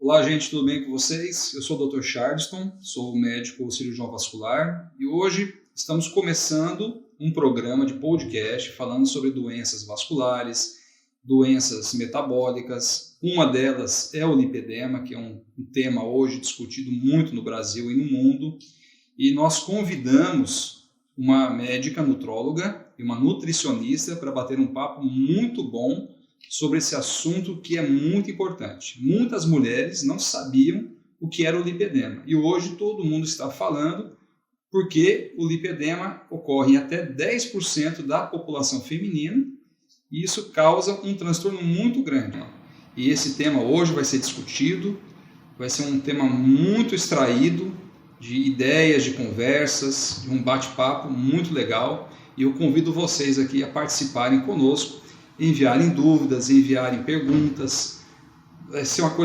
Olá, gente, tudo bem com vocês? Eu sou o Dr. Charleston, sou médico cirurgião vascular e hoje estamos começando um programa de podcast falando sobre doenças vasculares, doenças metabólicas. Uma delas é o lipedema, que é um tema hoje discutido muito no Brasil e no mundo. E nós convidamos uma médica nutróloga e uma nutricionista para bater um papo muito bom sobre esse assunto que é muito importante. Muitas mulheres não sabiam o que era o lipedema e hoje todo mundo está falando porque o lipedema ocorre em até 10% da população feminina e isso causa um transtorno muito grande. E esse tema hoje vai ser discutido, vai ser um tema muito extraído de ideias, de conversas, de um bate-papo muito legal e eu convido vocês aqui a participarem conosco, enviarem dúvidas, enviarem perguntas. Vai ser uma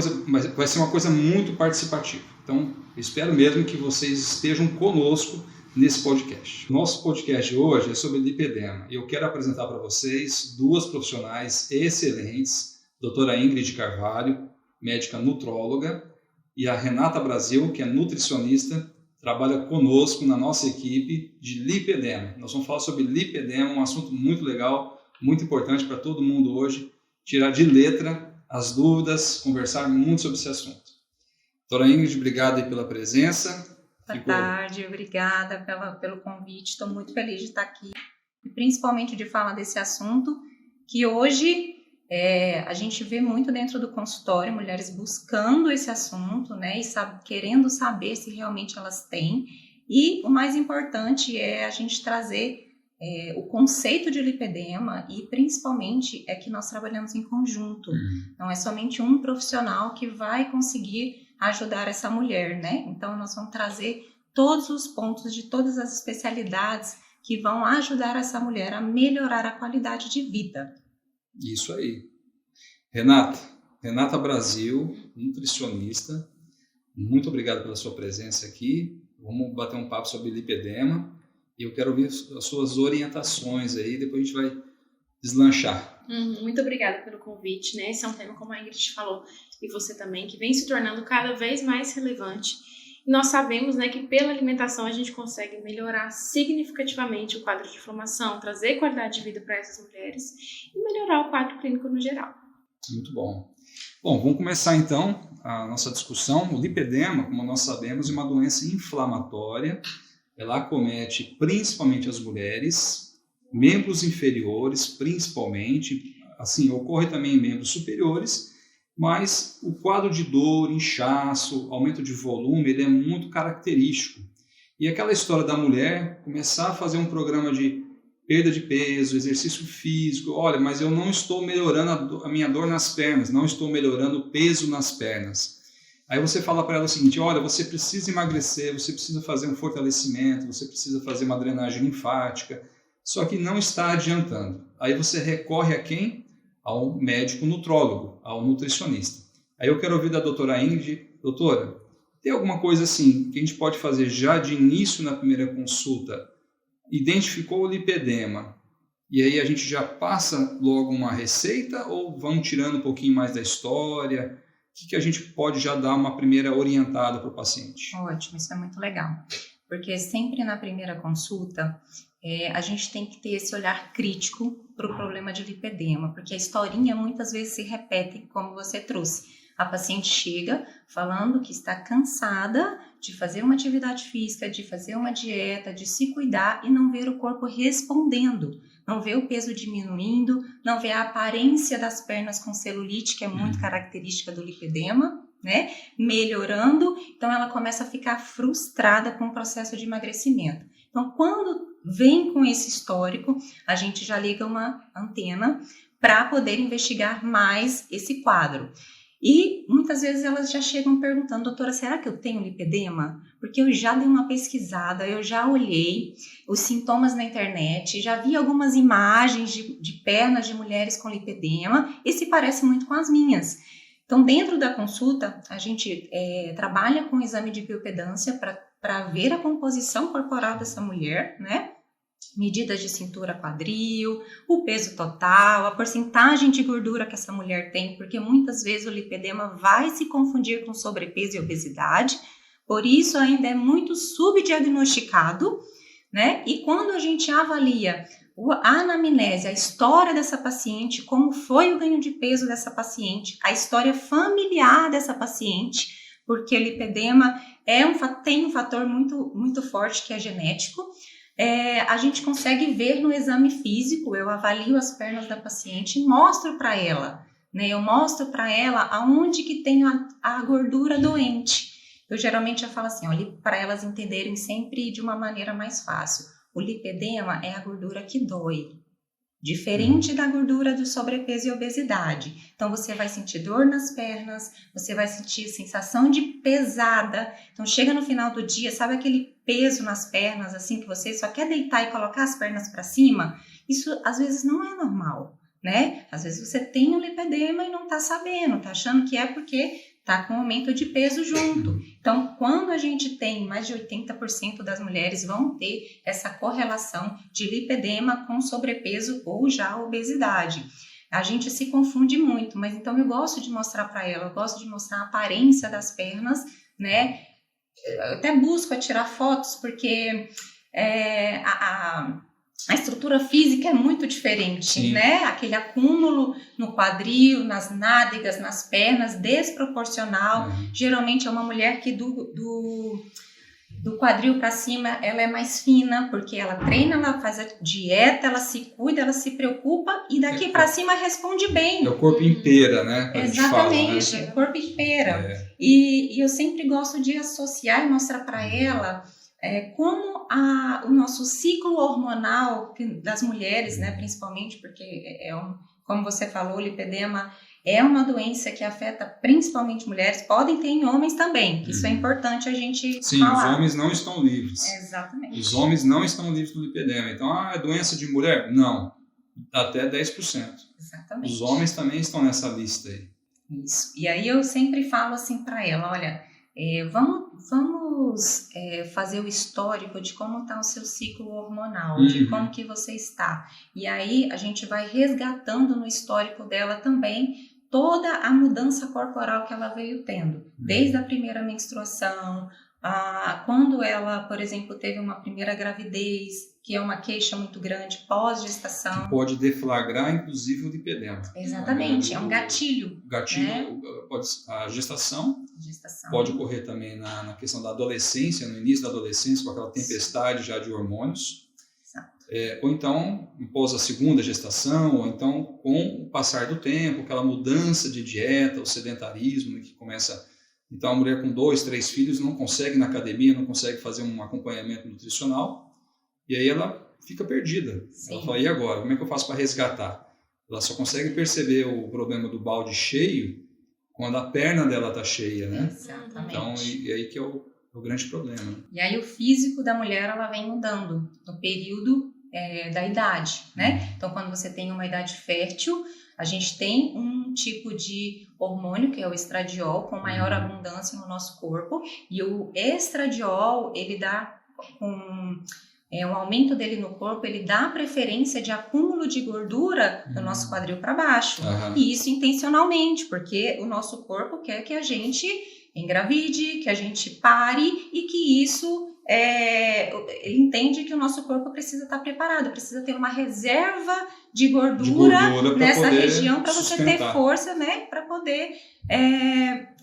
coisa muito participativa. Então, eu espero mesmo que vocês estejam conosco nesse podcast. Nosso podcast de hoje é sobre lipedema. Eu quero apresentar para vocês duas profissionais excelentes, a doutora Ingrid Carvalho, médica nutróloga, e a Renata Brasil, que é nutricionista, trabalha conosco na nossa equipe de lipedema. Nós vamos falar sobre lipedema, um assunto muito legal, muito importante para todo mundo hoje, tirar de letra as dúvidas, conversar muito sobre esse assunto. Doutora Ingrid, obrigado aí pela presença. Boa tarde, obrigada pelo convite, estou muito feliz de estar aqui, e principalmente de falar desse assunto, que hoje a gente vê muito dentro do consultório, mulheres buscando esse assunto, né, e querendo saber se realmente elas têm, e o mais importante é a gente trazer o conceito de lipedema e principalmente é que nós trabalhamos em conjunto. Não é somente um profissional que vai conseguir ajudar essa mulher, né? Então nós vamos trazer todos os pontos de todas as especialidades que vão ajudar essa mulher a melhorar a qualidade de vida. Isso aí. Renata Brasil, nutricionista, muito obrigado pela sua presença aqui. Vamos bater um papo sobre lipedema. E eu quero ouvir as suas orientações aí, depois a gente vai deslanchar. Muito obrigada pelo convite, né? Esse é um tema, como a Ingrid falou, e você também, que vem se tornando cada vez mais relevante. E nós sabemos, né, que pela alimentação a gente consegue melhorar significativamente o quadro de inflamação, trazer qualidade de vida para essas mulheres e melhorar o quadro clínico no geral. Muito bom. Bom, vamos começar então a nossa discussão. O lipedema, como nós sabemos, é uma doença inflamatória. Ela acomete principalmente as mulheres, membros inferiores principalmente, assim, ocorre também em membros superiores, mas o quadro de dor, inchaço, aumento de volume, ele é muito característico. E aquela história da mulher começar a fazer um programa de perda de peso, exercício físico, olha, mas eu não estou melhorando a minha dor nas pernas, não estou melhorando o peso nas pernas. Aí você fala para ela o seguinte, olha, você precisa emagrecer, você precisa fazer um fortalecimento, você precisa fazer uma drenagem linfática, só que não está adiantando. Aí você recorre a quem? Ao médico nutrólogo, ao nutricionista. Aí eu quero ouvir da doutora Ingrid, doutora, tem alguma coisa assim que a gente pode fazer já de início na primeira consulta? Identificou o lipedema, e aí a gente já passa logo uma receita ou vamos tirando um pouquinho mais da história? O que a gente pode já dar uma primeira orientada para o paciente? Ótimo, isso é muito legal, porque sempre na primeira consulta a gente tem que ter esse olhar crítico para o problema de lipedema, porque a historinha muitas vezes se repete como você trouxe. A paciente chega falando que está cansada de fazer uma atividade física, de fazer uma dieta, de se cuidar e não ver o corpo respondendo. Não vê o peso diminuindo, não vê a aparência das pernas com celulite, que é muito característica do lipedema, né? Melhorando, então ela começa a ficar frustrada com o processo de emagrecimento. Então, quando vem com esse histórico, a gente já liga uma antena para poder investigar mais esse quadro. E muitas vezes elas já chegam perguntando, doutora, será que eu tenho lipedema? Porque eu já dei uma pesquisada, eu já olhei os sintomas na internet, já vi algumas imagens de pernas de mulheres com lipedema e se parece muito com as minhas. Então, dentro da consulta, a gente trabalha com o exame de biopedância para ver a composição corporal dessa mulher, né? medidas de cintura, quadril, o peso total, a porcentagem de gordura que essa mulher tem, porque muitas vezes o lipedema vai se confundir com sobrepeso e obesidade, por isso ainda é muito subdiagnosticado, né? E quando a gente avalia a anamnese, a história dessa paciente, como foi o ganho de peso dessa paciente, a história familiar dessa paciente, porque o lipedema tem um fator muito, muito forte que é genético. A gente consegue ver no exame físico, eu avalio as pernas da paciente e mostro para ela, né? Eu mostro para ela aonde que tem a gordura doente. Eu geralmente falo assim, para elas entenderem sempre de uma maneira mais fácil. O lipedema é a gordura que dói, diferente da gordura do sobrepeso e obesidade. Então, você vai sentir dor nas pernas, você vai sentir sensação de pesada. Então, chega no final do dia, sabe aquele peso nas pernas, assim, que você só quer deitar e colocar as pernas para cima? Isso, às vezes, não é normal, né? Às vezes, você tem um lipedema e não tá sabendo, tá achando que é porque tá com aumento de peso junto. Então, quando a gente tem mais de 80% das mulheres vão ter essa correlação de lipedema com sobrepeso ou já obesidade. A gente se confunde muito, mas então eu gosto de mostrar para ela, eu gosto de mostrar a aparência das pernas, né? Eu até busco tirar fotos, porque a estrutura física é muito diferente, Sim. né? Aquele acúmulo no quadril, nas nádegas, nas pernas, desproporcional. Geralmente é uma mulher que do quadril para cima ela é mais fina, porque ela treina, ela faz a dieta, ela se cuida, ela se preocupa e daqui para cima responde bem. É o corpo inteira, né? Exatamente, fala, né? O corpo inteira. E eu sempre gosto de associar e mostrar para ela como o nosso ciclo hormonal das mulheres, né, principalmente, porque como você falou, o lipedema é uma doença que afeta principalmente mulheres, podem ter em homens também, isso é importante a gente falar. Sim, os homens não estão livres. Exatamente. Os homens não estão livres do lipedema. Então, é doença de mulher? Não, até 10%. Exatamente. Os homens também estão nessa lista aí. Isso, e aí eu sempre falo assim para ela, olha, vamos fazer o histórico de como está o seu ciclo hormonal, de como que você está. E aí a gente vai resgatando no histórico dela também toda a mudança corporal que ela veio tendo, desde a primeira menstruação, quando ela, por exemplo, teve uma primeira gravidez, que é uma queixa muito grande, pós-gestação. Que pode deflagrar, inclusive, o lipedema. Exatamente, é um gatilho. Gatilho, né? A gestação pode ocorrer também na questão da adolescência, no início da adolescência, com aquela tempestade já de hormônios. Ou então, após a segunda gestação, ou então com o passar do tempo, aquela mudança de dieta, o sedentarismo, que começa... Então, a mulher com 2, 3 filhos não consegue ir na academia, não consegue fazer um acompanhamento nutricional, e aí ela fica perdida. Sim. Ela fala, e agora? Como é que eu faço para resgatar? Ela só consegue perceber o problema do balde cheio quando a perna dela está cheia, né? Exatamente. Então, e aí que é o grande problema. E aí o físico da mulher, ela vem mudando no período da idade, né? Então, quando você tem uma idade fértil, a gente tem um tipo de hormônio, que é o estradiol, com maior abundância no nosso corpo, e o estradiol, ele dá o aumento dele no corpo, ele dá preferência de acúmulo de gordura do nosso quadril para baixo. E isso intencionalmente, porque o nosso corpo quer que a gente engravide, que a gente pare e que isso... ele entende que o nosso corpo precisa estar preparado, precisa ter uma reserva de gordura nessa região para você ter força, né, para poder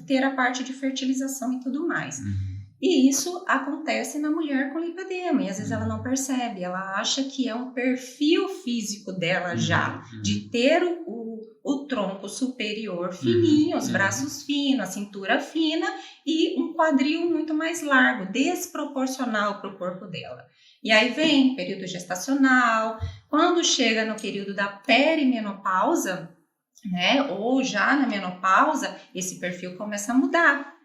ter a parte de fertilização e tudo mais. E isso acontece na mulher com lipedema, e às vezes ela não percebe, ela acha que é um perfil físico dela já, de ter o tronco superior fininho, os braços finos, a cintura fina e um quadril muito mais largo, desproporcional para o corpo dela. E aí vem período gestacional, quando chega no período da perimenopausa, né, ou já na menopausa, esse perfil começa a mudar.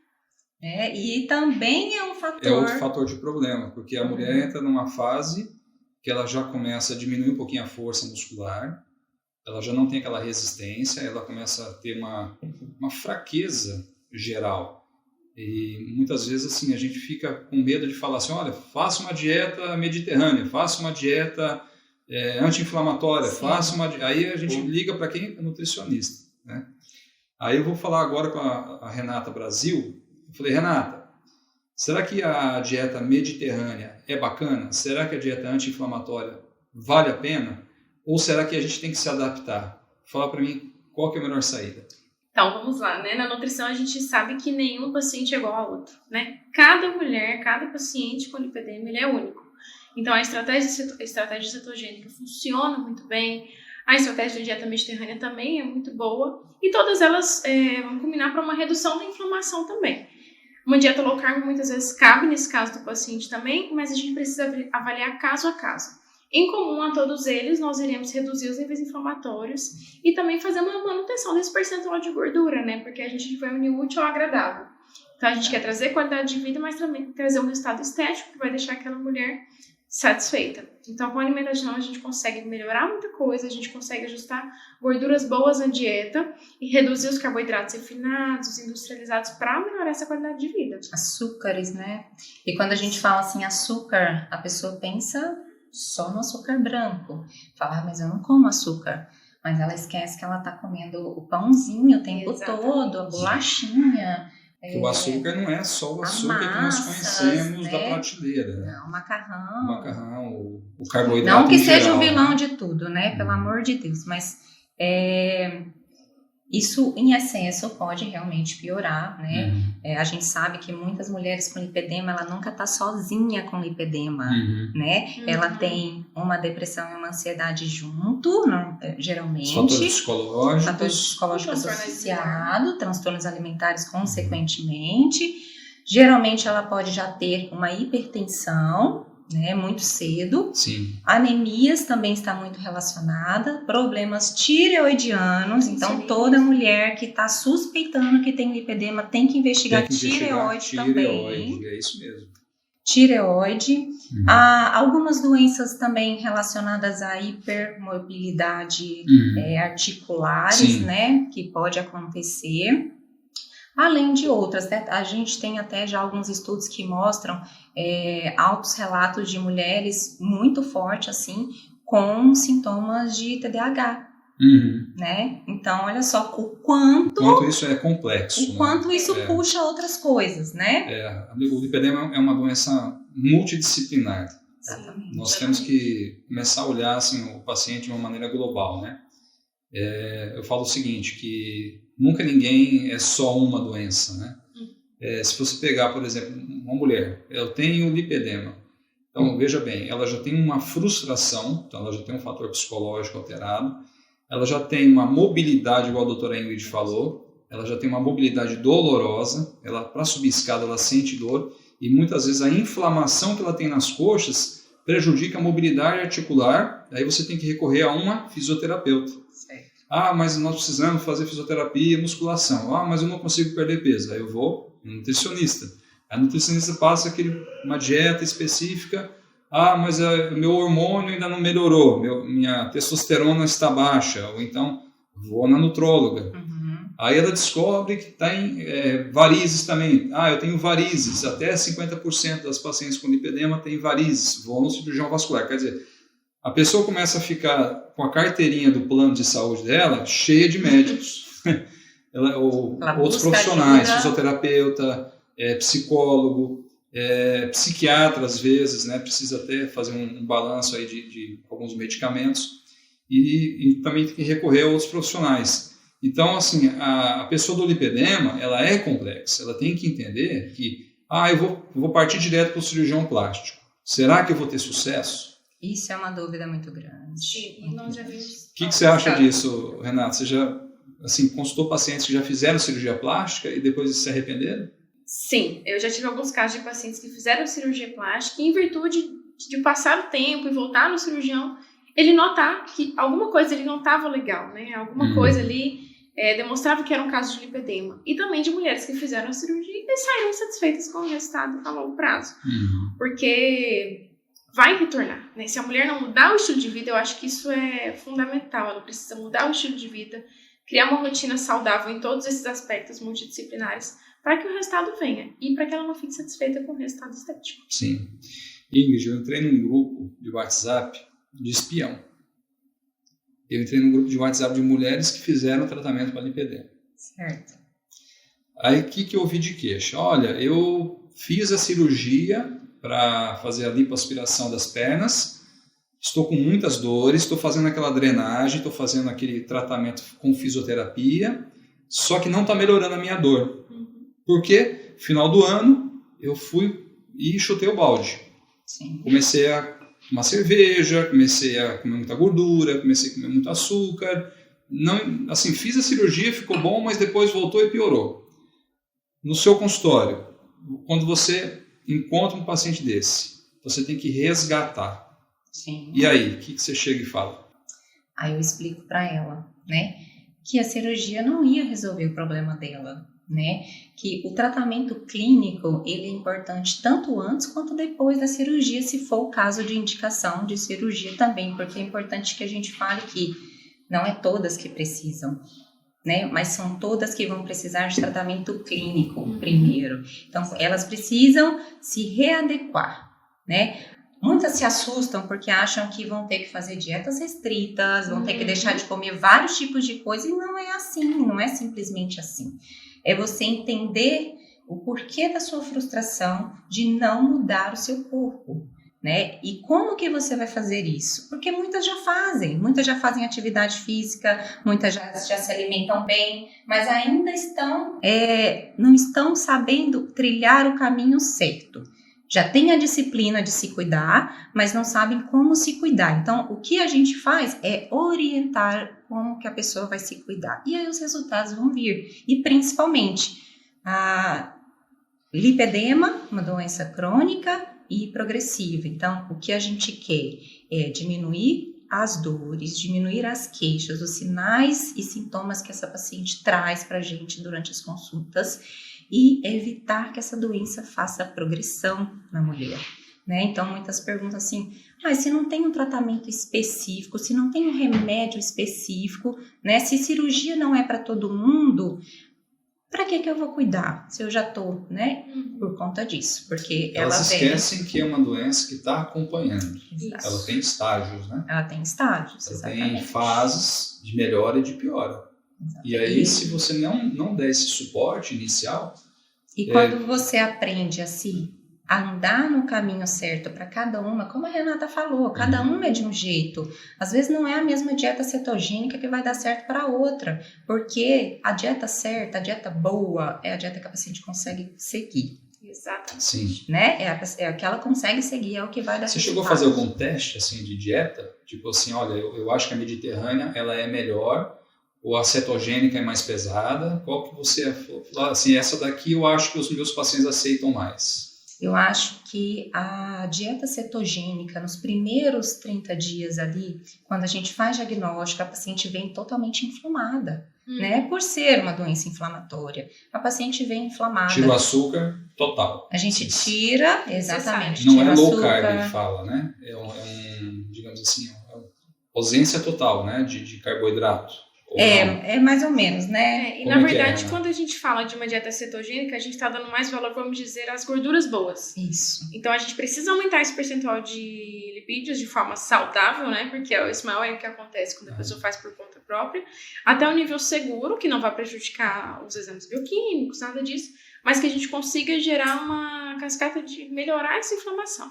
E também é um fator... É outro fator de problema, porque a mulher entra numa fase que ela já começa a diminuir um pouquinho a força muscular, ela já não tem aquela resistência, ela começa a ter uma fraqueza geral. E muitas vezes assim, a gente fica com medo de falar assim, olha, faça uma dieta mediterrânea, faça uma dieta anti-inflamatória, faça uma... Aí a gente liga para quem é nutricionista, né? Aí eu vou falar agora com a Renata Brasil. Eu falei, Renata, será que a dieta mediterrânea é bacana? Será que a dieta anti-inflamatória vale a pena? Ou será que a gente tem que se adaptar? Fala para mim qual que é a melhor saída. Então, vamos lá, né? Na nutrição a gente sabe que nenhum paciente é igual ao outro, né? Cada mulher, cada paciente com lipedema, ele é único. Então, a estratégia cetogênica funciona muito bem, a estratégia da dieta mediterrânea também é muito boa, e todas elas vão combinar para uma redução da inflamação também. Uma dieta low carb muitas vezes cabe nesse caso do paciente também, mas a gente precisa avaliar caso a caso. Em comum a todos eles, nós iremos reduzir os níveis inflamatórios e também fazer uma manutenção desse percentual de gordura, né? Porque a gente vai unir o útil ao agradável. Então, a gente quer trazer qualidade de vida, mas também trazer um resultado estético que vai deixar aquela mulher satisfeita. Então, com a alimentação, a gente consegue melhorar muita coisa, a gente consegue ajustar gorduras boas na dieta e reduzir os carboidratos refinados, os industrializados, para melhorar essa qualidade de vida. Açúcares, né? E quando a gente fala assim, açúcar, a pessoa pensa só no açúcar branco. Fala, mas eu não como açúcar. Mas ela esquece que ela está comendo o pãozinho o tempo todo, a bolachinha. O açúcar não é só o açúcar que nós conhecemos, né, da prateleira. Não, o macarrão. O macarrão, o carboidrato. Não que seja geral, o vilão de tudo, né? Pelo amor de Deus. Mas isso, em excesso, pode realmente piorar, né? A gente sabe que muitas mulheres com lipedema, ela nunca tá sozinha com lipedema, né? Ela tem uma depressão e uma ansiedade junto, geralmente. Fatores psicológicos associados, transtornos alimentares consequentemente. Geralmente, ela pode já ter uma hipertensão, né, muito cedo. Sim. Anemias também está muito relacionada, problemas tireoidianos, então toda mulher que está suspeitando que tem lipedema tem que investigar tireoide também. É isso mesmo. Tireoide. Há algumas doenças também relacionadas à hipermobilidade articulares, né, que pode acontecer. Além de outras, né? A gente tem até já alguns estudos que mostram altos relatos de mulheres muito fortes, assim, com sintomas de TDAH, né? Então, olha só o quanto isso é complexo. O quanto isso puxa outras coisas, né? O lipedema é uma doença multidisciplinar. Exatamente. Nós temos que começar a olhar assim, o paciente de uma maneira global, né? Eu falo o seguinte, que nunca ninguém é só uma doença, né? Se você pegar, por exemplo, uma mulher, eu tenho lipedema, então veja bem, ela já tem uma frustração, então ela já tem um fator psicológico alterado, ela já tem uma mobilidade, igual a doutora Ingrid falou, ela já tem uma mobilidade dolorosa, ela para subir escada ela sente dor, e muitas vezes a inflamação que ela tem nas coxas prejudica a mobilidade articular, aí você tem que recorrer a uma fisioterapeuta. Certo. Mas nós precisamos fazer fisioterapia e musculação. Mas eu não consigo perder peso. Aí eu vou no nutricionista. A nutricionista passa uma dieta específica. Mas o meu hormônio ainda não melhorou. Minha testosterona está baixa. Ou então vou na nutróloga. Aí ela descobre que tem varizes também. Eu tenho varizes. Até 50% das pacientes com lipedema têm varizes. Vou no cirurgião vascular. Quer dizer, a pessoa começa a ficar com a carteirinha do plano de saúde dela cheia de médicos, outros profissionais, fisioterapeuta, psicólogo, psiquiatra às vezes, né, precisa até fazer um balanço aí de alguns medicamentos e também tem que recorrer a outros profissionais. Então, assim, a pessoa do lipedema, ela é complexa, ela tem que entender que, eu vou partir direto para o cirurgião plástico. Será que eu vou ter sucesso? Isso é uma dúvida muito grande. Sim, nós já vimos. O que você acha disso, Renata? Você já consultou pacientes que já fizeram cirurgia plástica e depois se arrependeram? Sim, eu já tive alguns casos de pacientes que fizeram cirurgia plástica e em virtude de passar o tempo e voltar no cirurgião, ele notar que alguma coisa ali não estava legal, né? Alguma coisa ali demonstrava que era um caso de lipedema. E também de mulheres que fizeram a cirurgia e saíram satisfeitas com o resultado a longo prazo. Porque vai retornar, né? Se a mulher não mudar o estilo de vida, eu acho que isso é fundamental. Ela precisa mudar o estilo de vida, criar uma rotina saudável em todos esses aspectos multidisciplinares para que o resultado venha e para que ela não fique satisfeita com o resultado estético. Sim. Ingrid, eu entrei num grupo de WhatsApp de espião. Eu entrei num grupo de WhatsApp de mulheres que fizeram tratamento para lipedema. Certo. Aí o que eu ouvi de queixa? Olha, eu fiz a cirurgia para fazer a lipoaspiração das pernas, estou com muitas dores, estou fazendo aquela drenagem, estou fazendo aquele tratamento com fisioterapia, só que não está melhorando a minha dor. Porque, final do ano, eu fui e chutei o balde. Sim. Comecei a tomar cerveja, comecei a comer muita gordura, comecei a comer muito açúcar. Não, assim, fiz a cirurgia, ficou bom, mas depois voltou e piorou. No seu consultório, quando você encontra um paciente desse, você tem que resgatar. Sim. E aí, o que você chega e fala? Aí eu explico para ela, né, que a cirurgia não ia resolver o problema dela, né, que o tratamento clínico, ele é importante tanto antes quanto depois da cirurgia, se for o caso de indicação de cirurgia também, porque é importante que a gente fale que não é todas que precisam, né, mas são todas que vão precisar de tratamento clínico primeiro. Então, elas precisam se readequar, né. Muitas se assustam porque acham que vão ter que fazer dietas restritas, vão ter que deixar de comer vários tipos de coisa, e não é assim, não é simplesmente assim. É você entender o porquê da sua frustração de não mudar o seu corpo, né? E como que você vai fazer isso? Porque muitas já fazem atividade física, muitas já se alimentam bem, mas ainda não estão sabendo trilhar o caminho certo. Já tem a disciplina de se cuidar, mas não sabem como se cuidar. Então, o que a gente faz é orientar como que a pessoa vai se cuidar. E aí os resultados vão vir. E principalmente, a lipedema, uma doença crônica e progressiva. Então, o que a gente quer é diminuir as dores, diminuir as queixas, os sinais e sintomas que essa paciente traz para a gente durante as consultas, e evitar que essa doença faça progressão na mulher, né? Então, muitas perguntam assim, se não tem um tratamento específico, se não tem um remédio específico, né? Se cirurgia não é para todo mundo, para que eu vou cuidar? Se eu já estou, né? Por conta disso, porque elas esquecem que é uma doença que está acompanhando. Exato. Ela tem estágios, né? Ela tem estágios, ela exatamente. Tem fases de melhora e de piora. E aí, se você não der esse suporte inicial... E quando você aprende assim, a andar no caminho certo para cada uma, como a Renata falou, cada uma é de um jeito. Às vezes não é a mesma dieta cetogênica que vai dar certo para outra, porque a dieta certa, a dieta boa, é a dieta que a paciente consegue seguir. Exatamente. Sim. Né? É a que ela consegue seguir, é o que vai dar Você chegou a fazer algum teste assim, de dieta? Tipo assim, olha, eu acho que a mediterrânea ela é melhor, ou a cetogênica é mais pesada? Qual que você falou assim, essa daqui eu acho que os meus pacientes aceitam mais? Eu acho que a dieta cetogênica, nos primeiros 30 dias ali, quando a gente faz diagnóstico, a paciente vem totalmente inflamada, né? Por ser uma doença inflamatória. A paciente vem inflamada. Tira o açúcar total. A gente tira, exatamente. Não tira é low açúcar. carb que fala, né? É digamos assim, ausência total, né? De carboidrato. É mais ou menos, né? E na verdade, quando a gente fala de uma dieta cetogênica, a gente está dando mais valor, vamos dizer, às gorduras boas. Isso. Então, a gente precisa aumentar esse percentual de lipídios de forma saudável, né? Porque esse maior é o que acontece quando a pessoa faz por conta própria, até um nível seguro, que não vai prejudicar os exames bioquímicos, nada disso, mas que a gente consiga gerar uma cascata de melhorar essa inflamação.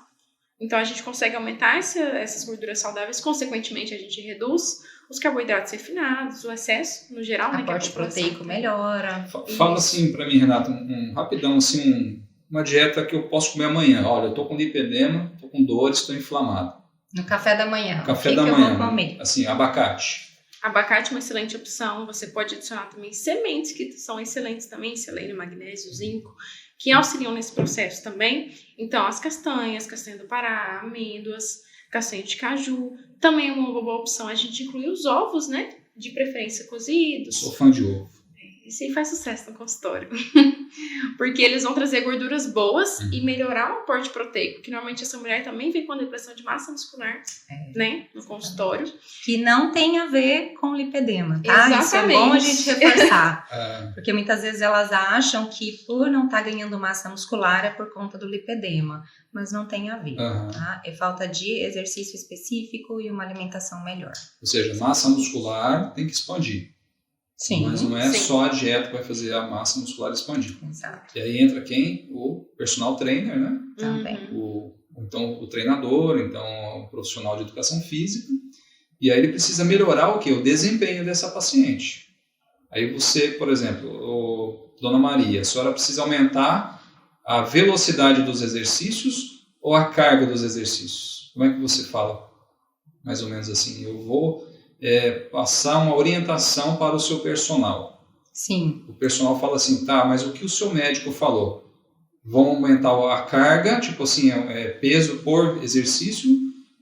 Então, a gente consegue aumentar essas gorduras saudáveis, consequentemente, a gente reduz os carboidratos refinados, o excesso, no geral, né? Aporte proteico melhora. Fala assim pra mim, Renata, rapidão, assim, uma dieta que eu posso comer amanhã. Olha, eu tô com lipedema, tô com dores, tô inflamado. No café da manhã. Café da manhã. Eu vou comer? Assim, abacate. Abacate é uma excelente opção. Você pode adicionar também sementes, que são excelentes também, selênio, magnésio, zinco, que auxiliam nesse processo também. Então, as castanha do Pará, amêndoas, castanha de caju. Também é uma boa opção a gente incluir os ovos, né? De preferência cozidos. Sou fã de ovo. Isso aí faz sucesso no consultório. Porque eles vão trazer gorduras boas e melhorar o aporte proteico. Porque normalmente essa mulher também vem com depressão de massa muscular, né? No consultório. Que não tem a ver com lipedema, tá? Exatamente. Isso é bom a gente reforçar. Porque muitas vezes elas acham que por não estar ganhando massa muscular é por conta do lipedema. Mas não tem a ver, tá? É falta de exercício específico e uma alimentação melhor. Ou seja, massa muscular tem que expandir. Sim. Mas não é só a dieta que vai fazer a massa muscular expandir. Exato. E aí entra quem? O personal trainer, né? Também. Então, o treinador, então o profissional de educação física. E aí ele precisa melhorar o quê? O desempenho dessa paciente. Aí você, por exemplo, Dona Maria, a senhora precisa aumentar a velocidade dos exercícios ou a carga dos exercícios? Como é que você fala? Mais ou menos assim, eu vou passar uma orientação para o seu personal. Sim. O personal fala assim, tá, mas o que o seu médico falou? Vão aumentar a carga, tipo assim, peso por exercício,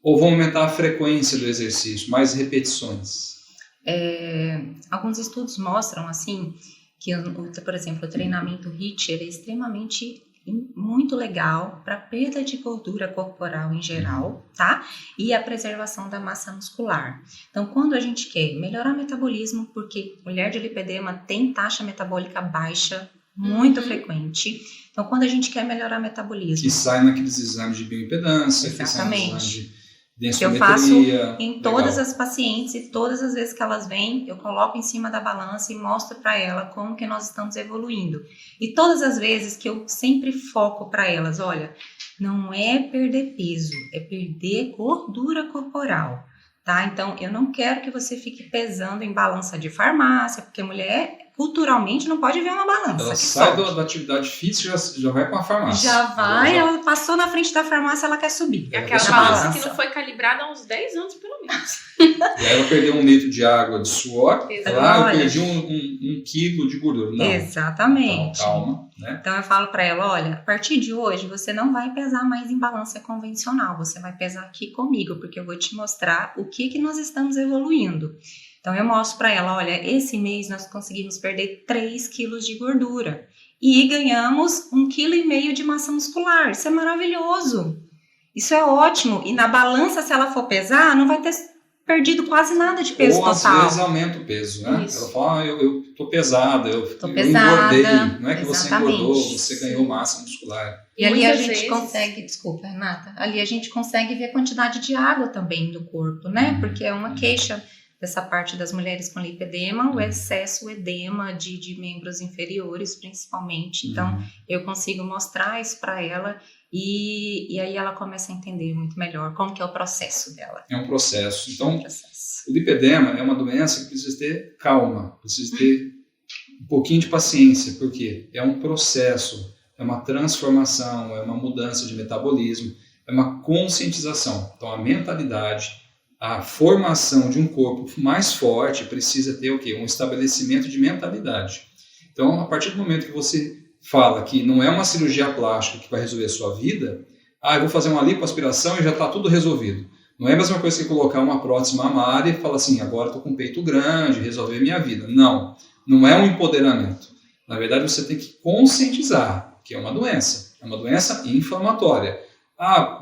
ou vão aumentar a frequência do exercício, mais repetições? Alguns estudos mostram, assim, que, por exemplo, o treinamento HIIT é extremamente muito legal para perda de gordura corporal em geral, tá? E a preservação da massa muscular. Então, quando a gente quer melhorar o metabolismo, porque mulher de lipedema tem taxa metabólica baixa, muito frequente. Então, quando a gente quer melhorar o metabolismo... Que sai naqueles exames de bioimpedância, exatamente. Que sai de Que eu densometria. faço em todas as pacientes e todas as vezes que elas vêm, eu coloco em cima da balança e mostro para ela como que nós estamos evoluindo. E todas as vezes que eu sempre foco para elas, olha, não é perder peso, é perder gordura corporal, tá? Então, eu não quero que você fique pesando em balança de farmácia, porque mulher... culturalmente não pode ver uma balança. Ela sai da atividade física e já vai para a farmácia. Já vai, ela passou na frente da farmácia, ela quer subir. É aquela balança que não foi calibrada há uns 10 anos, pelo menos. E aí ela perdeu 1 litro de água de suor, eu perdi 1 quilo de gordura. Não. Exatamente. Então, calma. Né? Então eu falo para ela, olha, a partir de hoje você não vai pesar mais em balança convencional, você vai pesar aqui comigo, porque eu vou te mostrar o que nós estamos evoluindo. Então, eu mostro para ela, olha, esse mês nós conseguimos perder 3 quilos de gordura e ganhamos 1,5 kg de massa muscular. Isso é maravilhoso. Isso é ótimo. E na balança, se ela for pesar, não vai ter perdido quase nada de peso total. Ou às vezes aumenta o peso, né? Isso. Ela fala, eu tô pesada, eu engordei. Não é que você engordou, você ganhou massa muscular. E ali a gente vezes... consegue, desculpa, Renata, ali a gente consegue ver a quantidade de água também do corpo, né? Porque é uma queixa dessa parte das mulheres com lipedema, o excesso, o edema de membros inferiores, principalmente. Então, eu consigo mostrar isso para ela e aí ela começa a entender muito melhor como que é o processo dela. É um processo. Então, o lipedema é uma doença que precisa ter calma, precisa ter um pouquinho de paciência, porque é um processo, é uma transformação, é uma mudança de metabolismo, é uma conscientização. Então, a mentalidade... A formação de um corpo mais forte precisa ter o quê? Um estabelecimento de mentalidade. Então, a partir do momento que você fala que não é uma cirurgia plástica que vai resolver a sua vida, eu vou fazer uma lipoaspiração e já está tudo resolvido. Não é a mesma coisa que colocar uma prótese mamária e falar assim, agora estou com o peito grande, resolver minha vida. Não, não é um empoderamento. Na verdade, você tem que conscientizar que é uma doença inflamatória.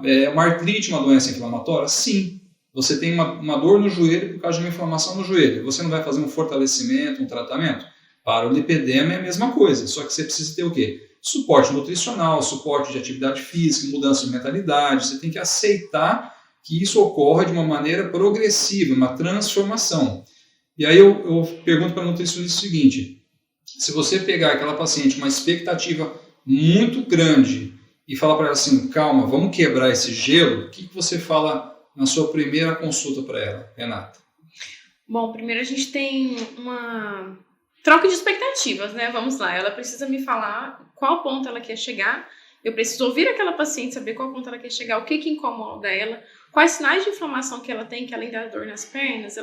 É uma artrite uma doença inflamatória? Sim. Você tem uma dor no joelho por causa de uma inflamação no joelho. Você não vai fazer um fortalecimento, um tratamento? Para o lipedema é a mesma coisa, só que você precisa ter o quê? Suporte nutricional, suporte de atividade física, mudança de mentalidade. Você tem que aceitar que isso ocorra de uma maneira progressiva, uma transformação. E aí eu pergunto para a nutricionista o seguinte, se você pegar aquela paciente com uma expectativa muito grande e falar para ela assim, calma, vamos quebrar esse gelo, o que você fala na sua primeira consulta para ela, Renata? Bom, primeiro a gente tem uma troca de expectativas, né? Vamos lá, ela precisa me falar qual ponto ela quer chegar, eu preciso ouvir aquela paciente, saber qual ponto ela quer chegar, o que incomoda ela, quais sinais de inflamação que ela tem, que além da dor nas pernas,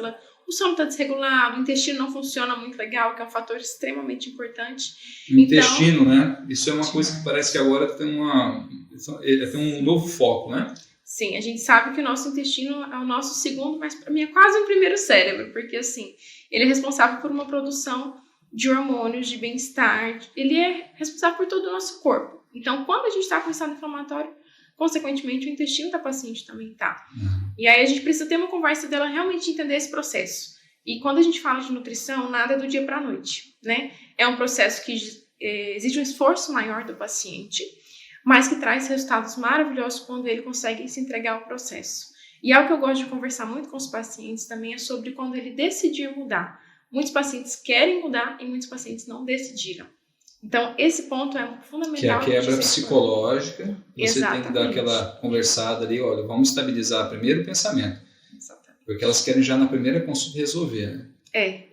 o sono está desregulado, o intestino não funciona muito legal, que é um fator extremamente importante. O intestino, né? Isso é uma coisa que parece que agora tem um novo foco, né? Sim, a gente sabe que o nosso intestino é o nosso segundo, mas para mim é quase o primeiro cérebro, porque assim, ele é responsável por uma produção de hormônios, de bem-estar, ele é responsável por todo o nosso corpo. Então, quando a gente está com estado inflamatório, consequentemente, o intestino da paciente também está. E aí a gente precisa ter uma conversa dela realmente entender esse processo. E quando a gente fala de nutrição, nada é do dia para a noite, né? É um processo que exige um esforço maior do paciente, mas que traz resultados maravilhosos quando ele consegue se entregar ao processo. E algo que eu gosto de conversar muito com os pacientes também é sobre quando ele decidir mudar. Muitos pacientes querem mudar e muitos pacientes não decidiram. Então, esse ponto é fundamental. Que é a quebra psicológica. Você Exatamente. tem que dar aquela conversada ali, olha, vamos estabilizar primeiro o pensamento. Exatamente. Porque elas querem já na primeira consulta resolver, né?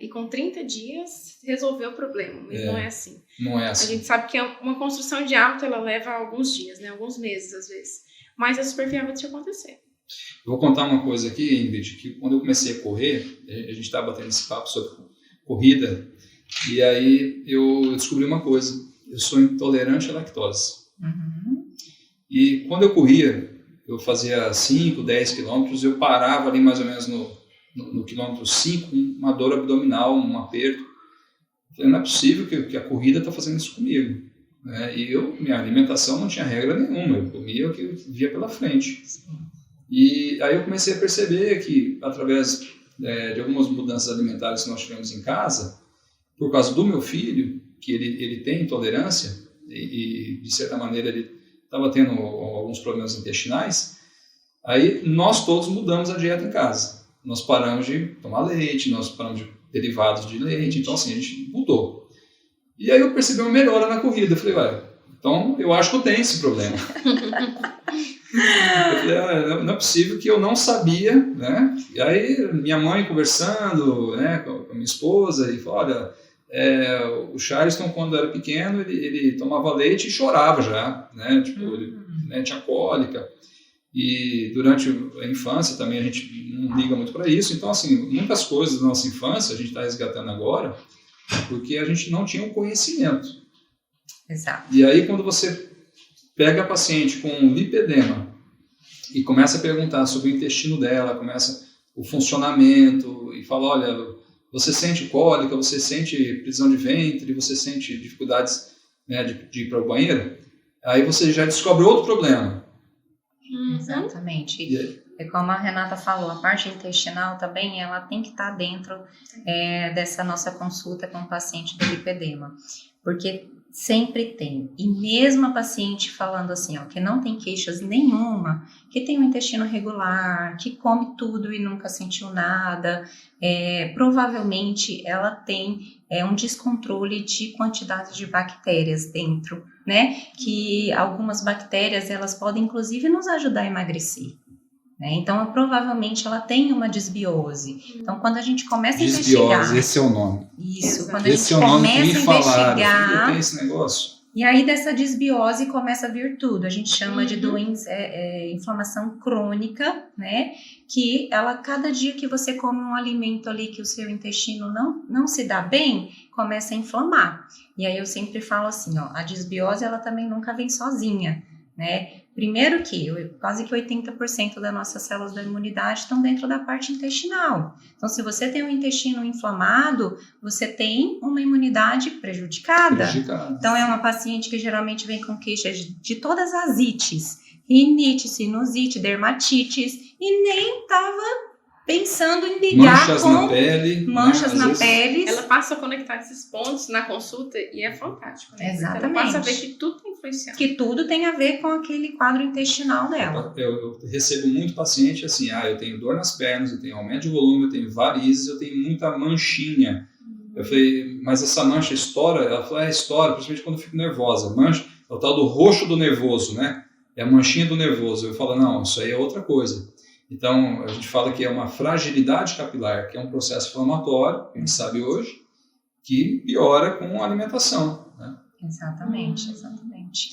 E com 30 dias resolver o problema, mas não é assim. Não é assim. A gente sabe que uma construção de hábito, ela leva alguns dias, né? Alguns meses, às vezes. Mas é super viável de acontecer. Eu vou contar uma coisa aqui, Ingrid, que quando eu comecei a correr, a gente estava batendo esse papo sobre corrida, e aí eu descobri uma coisa, eu sou intolerante à lactose. E quando eu corria, eu fazia 5, 10 quilômetros, eu parava ali mais ou menos no quilômetro 5, uma dor abdominal, um aperto. Eu falei, não é possível que a corrida está fazendo isso comigo. E minha alimentação não tinha regra nenhuma, eu comia o que eu via pela frente. E aí eu comecei a perceber que, através de algumas mudanças alimentares que nós tivemos em casa, por causa do meu filho, que ele tem intolerância, e de certa maneira ele estava tendo alguns problemas intestinais, aí nós todos mudamos a dieta em casa. Nós paramos de tomar leite, nós paramos de derivados de leite, então assim, a gente mudou. E aí eu percebi uma melhora na corrida, eu falei, então eu acho que eu tenho esse problema. Eu falei, não é possível que eu não sabia, né? E aí minha mãe conversando, né, com a minha esposa, e falou, olha, o Charleston quando era pequeno, ele tomava leite e chorava já, né? Tipo, ele tinha cólica. E durante a infância também a gente não liga muito para isso. Então, assim, muitas coisas da nossa infância a gente está resgatando agora porque a gente não tinha o conhecimento. Exato. E aí, quando você pega a paciente com lipedema e começa a perguntar sobre o intestino dela, começa o funcionamento e fala, olha, você sente cólica, você sente prisão de ventre, você sente dificuldades, né, de ir para o banheiro, aí você já descobre outro problema. Exatamente. É como a Renata falou, a parte intestinal também, ela tem que estar dentro dessa nossa consulta com o paciente do lipedema, porque sempre tem, e mesmo a paciente falando assim, que não tem queixas nenhuma, que tem um intestino regular, que come tudo e nunca sentiu nada, provavelmente ela tem um descontrole de quantidade de bactérias dentro, né, que algumas bactérias, elas podem inclusive nos ajudar a emagrecer. Então, provavelmente ela tem uma desbiose. Então, quando a gente começa a investigar... Esse é o nome. Isso, quando esse a gente começa a investigar... Tem esse negócio. E aí, dessa desbiose, começa a vir tudo. A gente chama de doença, inflamação crônica, né? Que ela, cada dia que você come um alimento ali que o seu intestino não se dá bem, começa a inflamar. E aí, eu sempre falo assim, a desbiose, ela também nunca vem sozinha, né? Primeiro que quase que 80% das nossas células da imunidade estão dentro da parte intestinal. Então, se você tem um intestino inflamado, você tem uma imunidade prejudicada. Então, é uma paciente que geralmente vem com queixas de todas as ites, rinite, sinusite, dermatites, e nem estava pensando em ligar manchas com na pele, manchas na pele. Ela passa a conectar esses pontos na consulta e é fantástico, né? Exatamente. Ela passa a ver que tudo tem influenciado. Que tudo tem a ver com aquele quadro intestinal dela. Eu recebo muito paciente assim, eu tenho dor nas pernas, eu tenho aumento de volume, eu tenho varizes, eu tenho muita manchinha. Eu falei, mas essa mancha estoura? Ela falou, estoura, principalmente quando eu fico nervosa. Mancha é o tal do roxo do nervoso, né? É a manchinha do nervoso. Eu falo, não, isso aí é outra coisa. Então, a gente fala que é uma fragilidade capilar, que é um processo inflamatório, que a gente sabe hoje, que piora com a alimentação, né? Exatamente.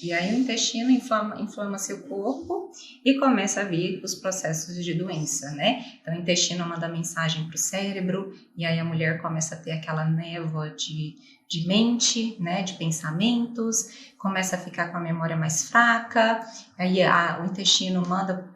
E aí o intestino inflama seu corpo e começa a vir os processos de doença, né? Então, o intestino manda mensagem para o cérebro e aí a mulher começa a ter aquela névoa de mente, né, de pensamentos, começa a ficar com a memória mais fraca, aí o intestino manda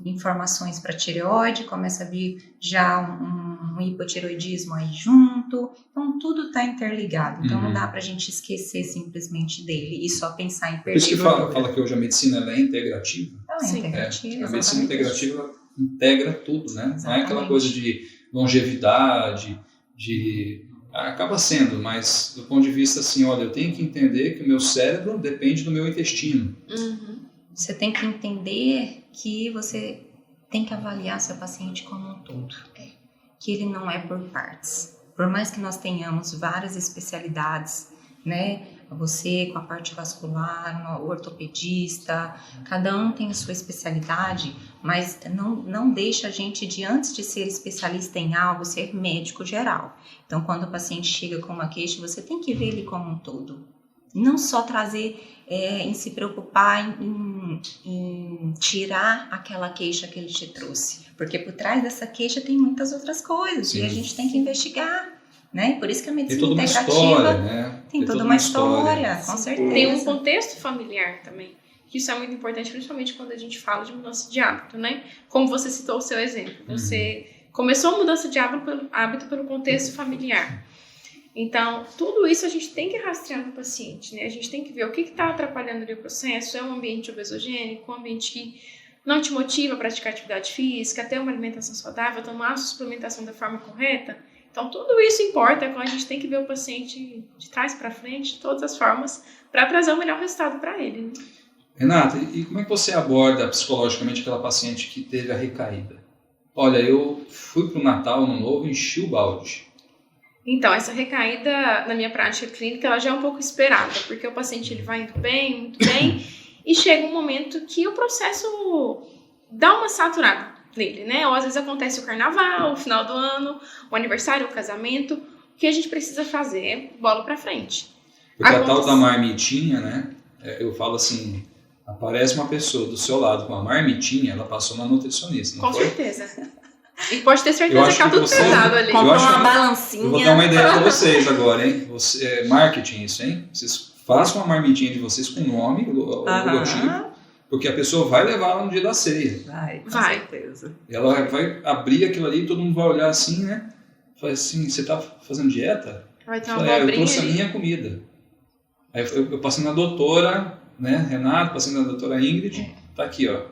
informações para a tireoide, começa a vir já um hipotireoidismo aí junto, muito... Então, tudo está interligado. Então, não dá para a gente esquecer simplesmente dele e só pensar em perder. Por isso que fala que hoje a medicina ela é integrativa. Ela é integrativa, a medicina integrativa ela integra tudo, né? Não é aquela coisa de longevidade, acaba sendo, mas do ponto de vista assim, olha, eu tenho que entender que o meu cérebro depende do meu intestino. Você tem que entender que você tem que avaliar seu paciente como um todo. Que ele não é por partes. Por mais que nós tenhamos várias especialidades, né? Você com a parte vascular, o ortopedista, cada um tem a sua especialidade, mas não deixa a gente, antes de ser especialista em algo, ser médico geral. Então, quando o paciente chega com uma queixa, você tem que ver ele como um todo. Não só trazer, em se preocupar em tirar aquela queixa que ele te trouxe. Porque por trás dessa queixa tem muitas outras coisas. Sim. E a gente tem que investigar. Né? Por isso que a medicina integrativa história, né? Tem toda uma história, com certeza. Tem um contexto familiar também, que isso é muito importante, principalmente quando a gente fala de mudança de hábito, né? Como você citou o seu exemplo, você começou a mudança de hábito pelo contexto familiar. Então, tudo isso a gente tem que rastrear no paciente, né? A gente tem que ver o que está atrapalhando ali o processo, é um ambiente obesogênico, um ambiente que não te motiva a praticar atividade física, ter uma alimentação saudável, tomar a suplementação da forma correta. Então, tudo isso importa quando a gente tem que ver o paciente de trás para frente, de todas as formas, para trazer o melhor resultado para ele. Né? Renata, e como é que você aborda psicologicamente aquela paciente que teve a recaída? Olha, eu fui para o Natal, Ano Novo, enchi o balde. Então, essa recaída, na minha prática clínica, ela já é um pouco esperada, porque o paciente ele vai indo bem, muito bem, e chega um momento que o processo dá uma saturada nele, né? Ou às vezes acontece o carnaval, o final do ano, o aniversário, o casamento. O que a gente precisa fazer é bola pra frente. Porque a tal da marmitinha, né? Eu falo assim, aparece uma pessoa do seu lado com uma marmitinha, ela passou na nutricionista, não com foi? certeza. E pode ter certeza que tá tudo pesado ali. Comprou uma balancinha. Eu vou dar uma ideia pra vocês agora, hein? Marketing isso, hein? Vocês façam uma marmitinha de vocês com o nome, o logotipo. Porque a pessoa vai levar ela no dia da ceia. Com certeza. Ela vai abrir aquilo ali e todo mundo vai olhar assim, né? Fala assim, você tá fazendo dieta? Vai ter uma eu trouxe a minha comida. Aí eu passei na doutora, né, Renata, passei na doutora Ingrid, tá aqui, ó.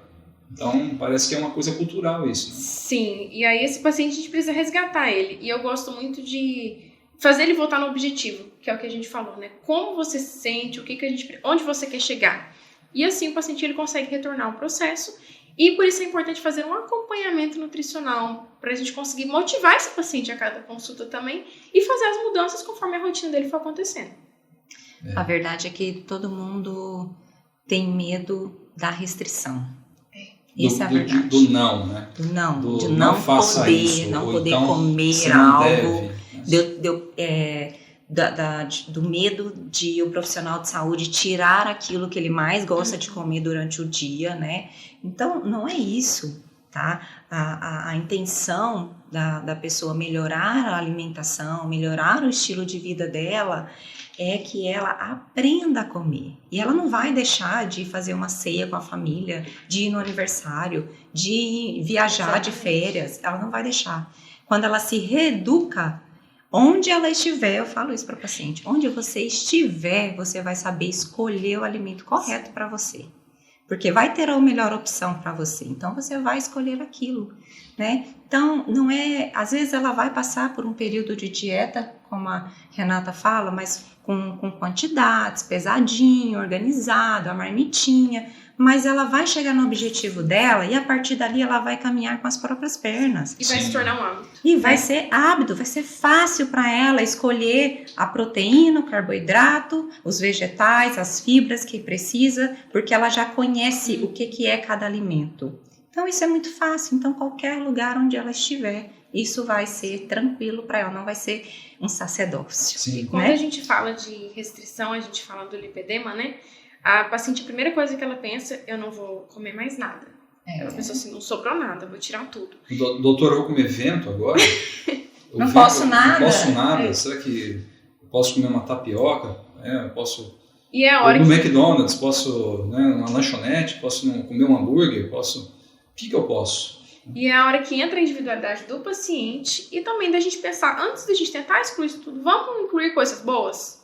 Então, parece que é uma coisa cultural isso, né? Sim, e aí esse paciente a gente precisa resgatar ele. E eu gosto muito de fazer ele voltar no objetivo, que é o que a gente falou, né? Como você se sente, onde você quer chegar. E assim o paciente ele consegue retornar ao processo e por isso é importante fazer um acompanhamento nutricional para a gente conseguir motivar esse paciente a cada consulta também e fazer as mudanças conforme a rotina dele for acontecendo. A verdade é que todo mundo tem medo da restrição. Essa é a verdade. Do não, né? De não faça poder, isso, não poder então, comer algo. Do medo de o profissional de saúde tirar aquilo que ele mais gosta de comer durante o dia, né? Então, não é isso, tá? A intenção da pessoa melhorar a alimentação, melhorar o estilo de vida dela, é que ela aprenda a comer. E ela não vai deixar de fazer uma ceia com a família, de ir no aniversário, de viajar de férias. Ela não vai deixar. Quando ela se reeduca, onde ela estiver, eu falo isso para o paciente, onde você estiver, você vai saber escolher o alimento correto para você. Porque vai ter a melhor opção para você. Então, você vai escolher aquilo, né? Então, não é... Às vezes, ela vai passar por um período de dieta, como a Renata fala, mas com quantidades, pesadinho, organizado, a marmitinha. Mas ela vai chegar no objetivo dela e, a partir dali, ela vai caminhar com as próprias pernas. E vai se tornar um hábito. E vai ser hábito, vai ser fácil para ela escolher a proteína, o carboidrato, os vegetais, as fibras que precisa, porque ela já conhece o que é cada alimento. Então, isso é muito fácil. Então, qualquer lugar onde ela estiver, isso vai ser tranquilo para ela, não vai ser um sacerdócio. Sim. E quando a gente fala de restrição, a gente fala do lipedema, né? A paciente, a primeira coisa que ela pensa, eu não vou comer mais nada. Ela pensa assim, não sobrou nada, vou tirar tudo. Doutor, eu vou comer vento agora? Não posso nada. Não posso nada. Será que eu posso comer uma tapioca? Eu posso... E é a hora no McDonald's, posso, né, uma lanchonete, posso comer um hambúrguer, posso... O que eu posso? E é a hora que entra a individualidade do paciente e também da gente pensar, antes da gente tentar excluir isso tudo, vamos incluir coisas boas?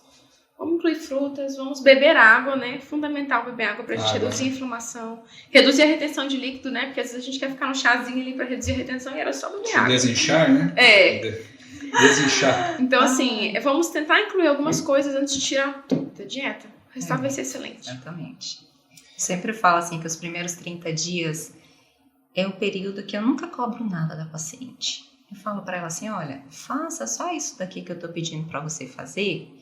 Vamos incluir frutas, vamos beber água, né? Fundamental beber água pra gente reduzir a inflamação, reduzir a retenção de líquido, né? Porque às vezes a gente quer ficar no chazinho ali pra reduzir a retenção e era só beber água. Desinchar, né? Desinchar. Então, assim, vamos tentar incluir algumas coisas antes de tirar tudo da dieta. O resultado vai ser excelente. Exatamente. Eu sempre falo assim que os primeiros 30 dias é o período que eu nunca cobro nada da paciente. Eu falo para ela assim, olha, faça só isso daqui que eu tô pedindo para você fazer.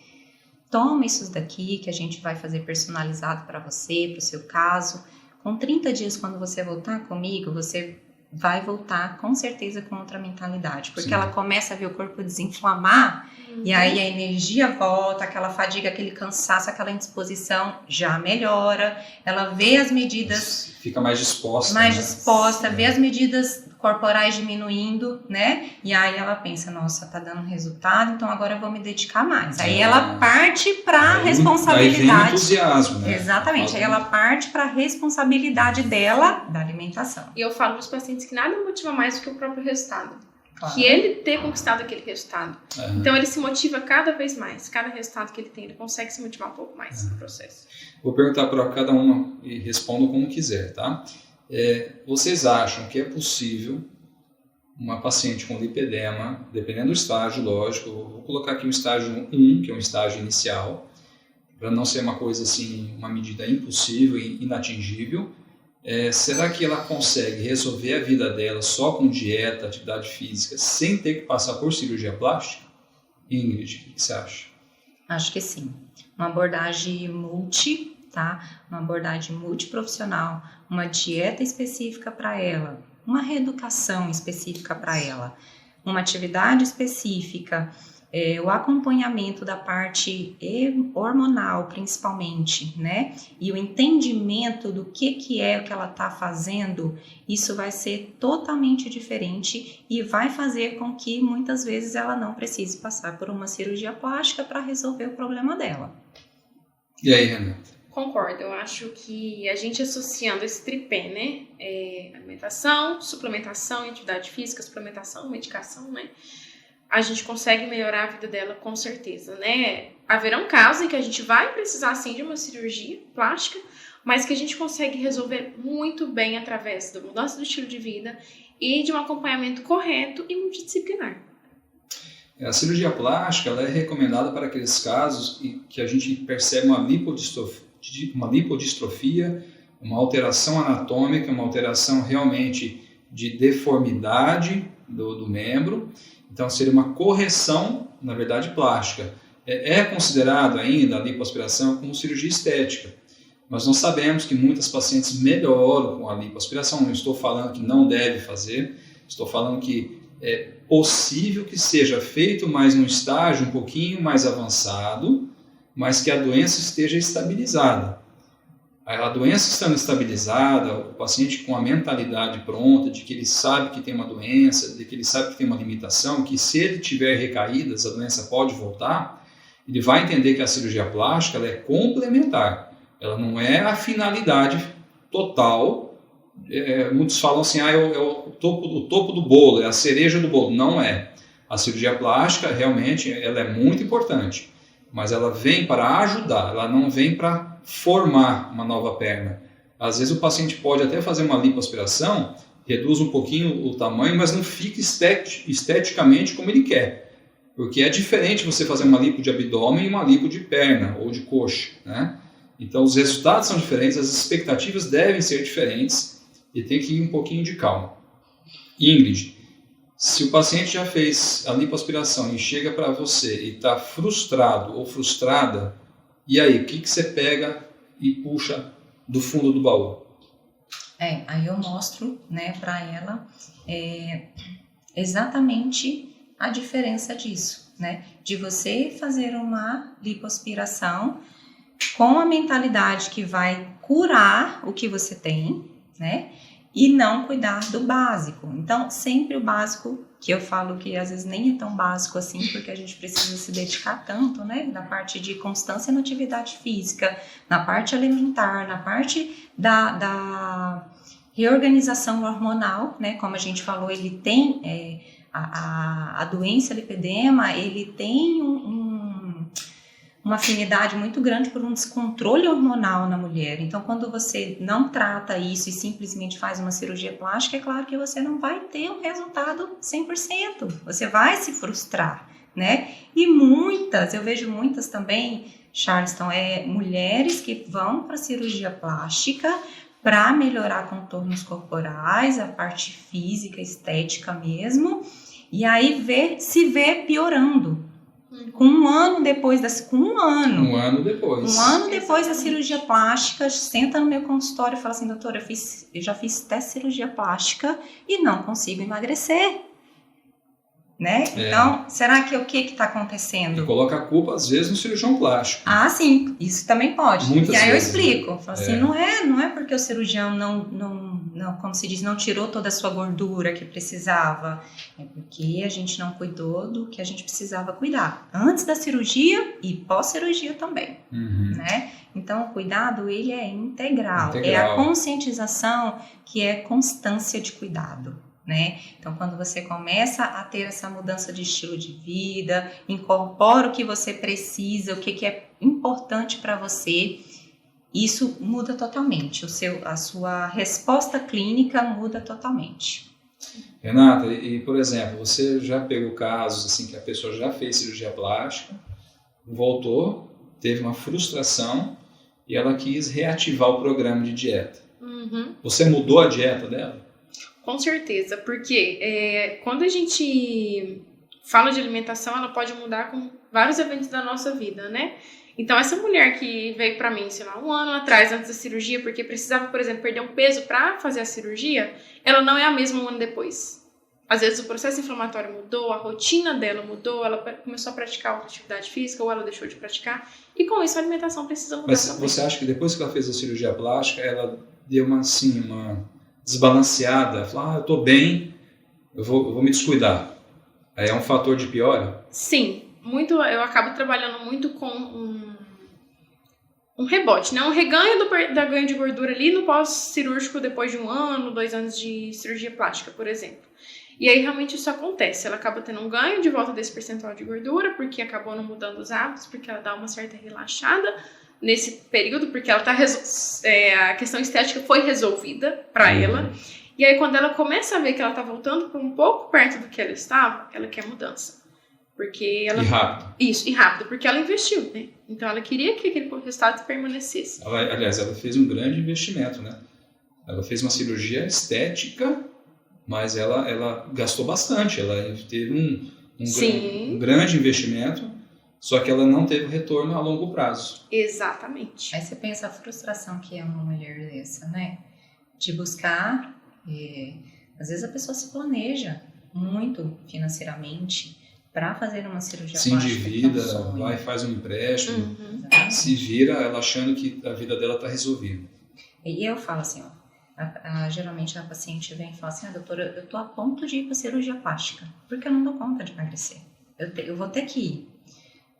Toma isso daqui que a gente vai fazer personalizado para você, para o seu caso. Com 30 dias, quando você voltar comigo, você vai voltar com certeza com outra mentalidade. Porque ela começa a ver o corpo desinflamar e aí a energia volta, aquela fadiga, aquele cansaço, aquela indisposição já melhora. Ela vê as medidas... Fica mais disposta. Mais disposta, vê as medidas corporais diminuindo, né? E aí ela pensa, nossa, tá dando resultado, então agora eu vou me dedicar mais. Aí ela parte para responsabilidade. Aí vem o entusiasmo, né? Exatamente. Aí ela parte para a responsabilidade dela da alimentação. E eu falo para os pacientes que nada motiva mais do que o próprio resultado. Claro. Que ele ter conquistado aquele resultado. Então ele se motiva cada vez mais. Cada resultado que ele tem, ele consegue se motivar um pouco mais no processo. Vou perguntar para cada uma e respondam como quiser, tá? Vocês acham que é possível uma paciente com lipedema, dependendo do estágio, lógico, vou colocar aqui um estágio 1, que é um estágio inicial, para não ser uma coisa assim, uma medida impossível e inatingível, será que ela consegue resolver a vida dela só com dieta, atividade física, sem ter que passar por cirurgia plástica? Ingrid, o que você acha? Acho que sim. Uma abordagem uma abordagem multiprofissional, uma dieta específica para ela, uma reeducação específica para ela, uma atividade específica, o acompanhamento da parte hormonal principalmente, né? E o entendimento do que é o que ela está fazendo, isso vai ser totalmente diferente e vai fazer com que muitas vezes ela não precise passar por uma cirurgia plástica para resolver o problema dela. E aí, Renata? Concordo, eu acho que a gente associando esse tripé, né, alimentação, suplementação, atividade física, suplementação, medicação, né, a gente consegue melhorar a vida dela com certeza, né. Haverão casos em que a gente vai precisar sim de uma cirurgia plástica, mas que a gente consegue resolver muito bem através da mudança do estilo de vida e de um acompanhamento correto e multidisciplinar. A cirurgia plástica ela é recomendada para aqueles casos que a gente percebe uma lipodistrofia, uma alteração anatômica, uma alteração realmente de deformidade do membro. Então seria uma correção, na verdade, plástica. É considerado ainda a lipoaspiração como cirurgia estética, mas nós sabemos que muitas pacientes melhoram com a lipoaspiração. Não estou falando que não deve fazer, estou falando que é possível que seja feito, mas num estágio um pouquinho mais avançado, mas que a doença esteja estabilizada. A doença estando estabilizada, o paciente com a mentalidade pronta de que ele sabe que tem uma doença, de que ele sabe que tem uma limitação, que se ele tiver recaídas, a doença pode voltar, ele vai entender que a cirurgia plástica ela é complementar, ela não é a finalidade total. Muitos falam assim, é o topo do bolo, é a cereja do bolo. Não é. A cirurgia plástica realmente ela é muito importante, mas ela vem para ajudar, ela não vem para formar uma nova perna. Às vezes o paciente pode até fazer uma lipoaspiração, reduz um pouquinho o tamanho, mas não fica esteticamente como ele quer. Porque é diferente você fazer uma lipo de abdômen e uma lipo de perna ou de coxa, né? Então os resultados são diferentes, as expectativas devem ser diferentes e tem que ir um pouquinho de calma. Ingrid, se o paciente já fez a lipoaspiração e chega para você e está frustrado ou frustrada, e aí, o que você pega e puxa do fundo do baú? Aí eu mostro, né, para ela exatamente a diferença disso, né? De você fazer uma lipoaspiração com a mentalidade que vai curar o que você tem, né? E não cuidar do básico. Então, sempre o básico, que eu falo que às vezes nem é tão básico assim, porque a gente precisa se dedicar tanto, né? Na parte de constância na atividade física, na parte alimentar, na parte reorganização hormonal, né? Como a gente falou, ele tem a doença lipedema, ele tem uma afinidade muito grande por um descontrole hormonal na mulher. Então, quando você não trata isso e simplesmente faz uma cirurgia plástica, é claro que você não vai ter um resultado 100%. Você vai se frustrar, né? E eu vejo muitas também, Charleston, mulheres que vão para cirurgia plástica para melhorar contornos corporais, a parte física, estética mesmo, e aí se vê piorando. Com um ano depois da cirurgia plástica, senta no meu consultório e fala assim, doutora, eu já fiz até cirurgia plástica e não consigo emagrecer. Né? Então, será que o que está acontecendo? E coloca a culpa, às vezes, no cirurgião plástico. Ah, sim, isso também pode. Muitas e aí vezes, eu explico. Falo assim, não é porque o cirurgião não, como se diz, não tirou toda a sua gordura que precisava. É porque a gente não cuidou do que a gente precisava cuidar. Antes da cirurgia e pós-cirurgia também. Né? Então, o cuidado, ele é integral. É a conscientização que é constância de cuidado. Né? Então, quando você começa a ter essa mudança de estilo de vida, incorpora o que você precisa, o que é importante para você, isso muda totalmente. A sua resposta clínica muda totalmente. Renata, e por exemplo, você já pegou casos assim que a pessoa já fez cirurgia plástica, voltou, teve uma frustração e ela quis reativar o programa de dieta. Você mudou a dieta dela? Com certeza, porque quando a gente fala de alimentação, ela pode mudar com vários eventos da nossa vida, né? Então, essa mulher que veio pra mim, sei lá, um ano atrás, antes da cirurgia, porque precisava, por exemplo, perder um peso pra fazer a cirurgia, ela não é a mesma um ano depois. Às vezes o processo inflamatório mudou, a rotina dela mudou, ela começou a praticar outra atividade física ou ela deixou de praticar, e com isso a alimentação precisa mudar. Mas também. Você acha que depois que ela fez a cirurgia plástica, ela deu uma desbalanceada, falou, eu tô bem, eu vou me descuidar. Aí é um fator de piora? Sim, eu acabo trabalhando muito com um rebote, né? Um reganho da ganho de gordura ali no pós-cirúrgico depois de 1 ano, 2 anos de cirurgia plástica, por exemplo. E aí realmente isso acontece, ela acaba tendo um ganho de volta desse percentual de gordura, porque acabou não mudando os hábitos, porque ela dá uma certa relaxada nesse período, porque ela a questão estética foi resolvida para ela. E aí quando ela começa a ver que ela tá voltando para um pouco perto do que ela estava, ela quer mudança. Porque ela... E rápido. Isso, e rápido, porque ela investiu, né? Então ela queria que aquele resultado permanecesse. Aliás, ela fez um grande investimento, né? Ela fez uma cirurgia estética, mas ela gastou bastante. Ela teve um grande investimento. Só que ela não teve retorno a longo prazo. Exatamente. Aí você pensa a frustração que é uma mulher dessa, né? De buscar... às vezes a pessoa se planeja muito financeiramente para fazer uma cirurgia plástica. Se endivida, vai e faz um empréstimo, se vira ela achando que a vida dela está resolvida. E eu falo assim, geralmente a paciente vem e fala assim, doutora, eu tô a ponto de ir para cirurgia plástica, porque eu não dou conta de emagrecer. Eu vou ter que ir.